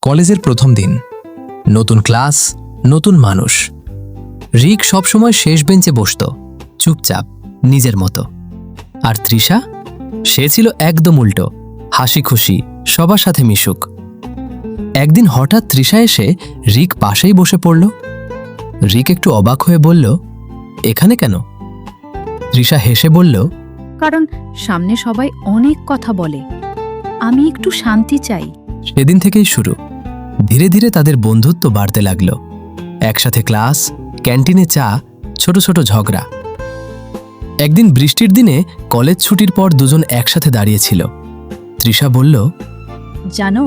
কলেজের প্রথম দিন, নতুন ক্লাস, নতুন মানুষ। রিক সবসময় শেষ বেঞ্চে বসত, চুপচাপ, নিজের মতো। আর তৃষা, সে ছিল একদম উল্টো, হাসি খুশি, সবার সাথে মিশুক। একদিন হঠাৎ তৃষা এসে রিক পাশেই বসে পড়ল। রিক একটু অবাক হয়ে বলল, এখানে কেন? তৃষা হেসে বলল, কারণ সামনে সবাই অনেক কথা বলে, আমি একটু শান্তি চাই। সেদিন থেকেই শুরু। ধীরে ধীরে তাদের বন্ধুত্ব বাড়তে লাগল। একসাথে ক্লাস, ক্যান্টিনে চা, ছোট ছোট ঝগড়া। একদিন বৃষ্টির দিনে কলেজ ছুটির পর দুজন একসাথে দাঁড়িয়েছিল। তৃষা বলল, জানো,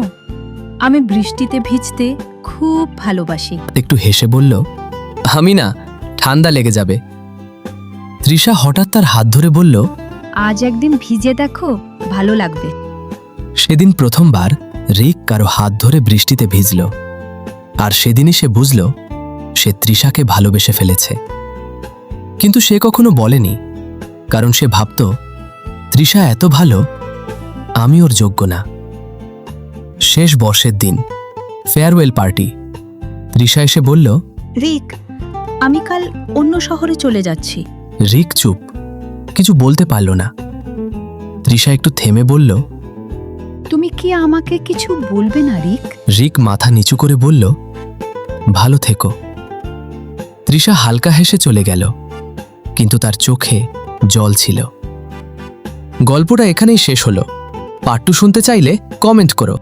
আমি বৃষ্টিতে ভিজতে খুব ভালোবাসি। একটু হেসে বলল, আমি না, ঠান্ডা লেগে যাবে। তৃষা হঠাৎ তার হাত ধরে বলল, আজ একদিন ভিজে দেখো, ভালো লাগবে। সেদিন প্রথমবার রিক কারো হাত ধরে বৃষ্টিতে ভিজল। আর সেদিনই সে বুঝল, সে তৃষাকে ভালোবেসে ফেলেছে। কিন্তু সে কখনো বলেনি, কারণ সে ভাবত, তৃষা এত ভালো, আমি ওর যোগ্য না। শেষ বর্ষের দিন, ফেয়ারওয়েল পার্টি। তৃষা এসে বলল, রিক, আমি কাল অন্য শহরে চলে যাচ্ছি। রিক চুপ, কিছু বলতে পারল না। তৃষা একটু থেমে বলল, তুমি কি আমাকে কিছু বলবে না রিক? রিক মাথা নিচু করে বলল, ভালো থেকো। তৃষা হালকা হেসে চলে গেল, কিন্তু তার চোখে জল ছিল। গল্পটা এখানেই শেষ হলো। পার্ট 2 শুনতে চাইলে কমেন্ট করো।